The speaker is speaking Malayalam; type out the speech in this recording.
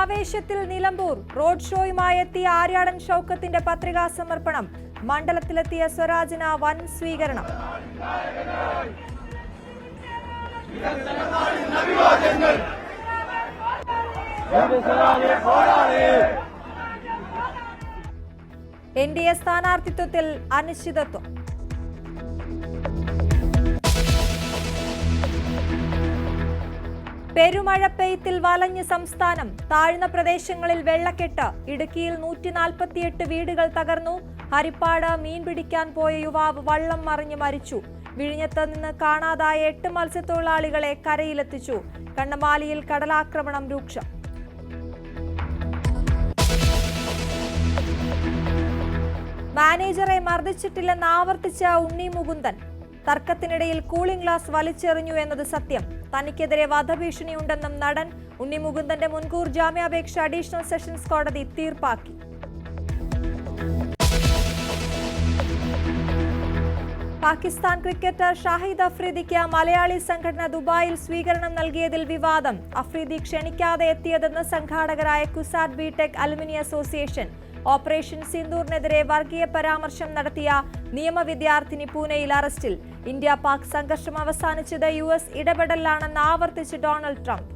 ആവേശത്തിൽ നിലമ്പൂർ റോഡ് ഷോയുമായി എത്തിയ ആര്യാടൻ ഷൗക്കത്തിന്റെ പത്രികാ സമർപ്പണം. മണ്ഡലത്തിലെത്തിയ സ്വരാജിന് വൻ സ്വീകരണം. NDA സ്ഥാനാർത്ഥിത്വത്തിൽ അനിശ്ചിതത്വം. പെരുമഴ പെയ്ത്തിൽ വലഞ്ഞ് സംസ്ഥാനം. താഴ്ന്ന പ്രദേശങ്ങളിൽ വെള്ളക്കെട്ട്. ഇടുക്കിയിൽ 148 വീടുകൾ തകർന്നു. ഹരിപ്പാട് മീൻ പിടിക്കാൻ പോയ യുവാവ് വള്ളം മറിഞ്ഞ് മരിച്ചു. വിഴിഞ്ഞത്ത് നിന്ന് കാണാതായ 8 മത്സ്യത്തൊഴിലാളികളെ കരയിലെത്തിച്ചു. കണ്ണമാലിയിൽ കടലാക്രമണം രൂക്ഷം. മാനേജറെ മർദ്ദിച്ചിട്ടില്ലെന്ന് ആവർത്തിച്ച ഉണ്ണി മുകുന്ദൻ. തർക്കത്തിനിടയിൽ കൂളിംഗ് ഗ്ലാസ് വലിച്ചെറിഞ്ഞു എന്നത് സത്യം. തനിക്കെതിരെ വധഭീഷണിയുണ്ടെന്നും നടൻ. ഉണ്ണി മുകുന്ദന്റെ മുൻകൂർ ജാമ്യാപേക്ഷ അഡീഷണൽ സെഷൻസ് കോടതി തീർപ്പാക്കി. പാകിസ്ഥാൻ ക്രിക്കറ്റർ ഷാഹിദ് അഫ്രീദിക്ക് മലയാളി സംഘടന ദുബായിൽ സ്വീകരണം നൽകിയതിൽ വിവാദം. അഫ്രീദി ക്ഷണിക്കാതെ എത്തിയതെന്ന് സംഘാടകരായ CUSAT B Tech alumni association. Operation സിന്ദൂറിനെതിരെ വർഗീയ പരാമർശം നടത്തിയ നിയമ വിദ്യാർത്ഥിനി പൂനെയിൽ അറസ്റ്റിൽ. ഇന്ത്യ പാക് സംഘർഷം അവസാനിച്ചത് US ഇടപെടലാണെന്ന് ആവർത്തിച്ച് ഡൊണാൾഡ് ട്രംപ്.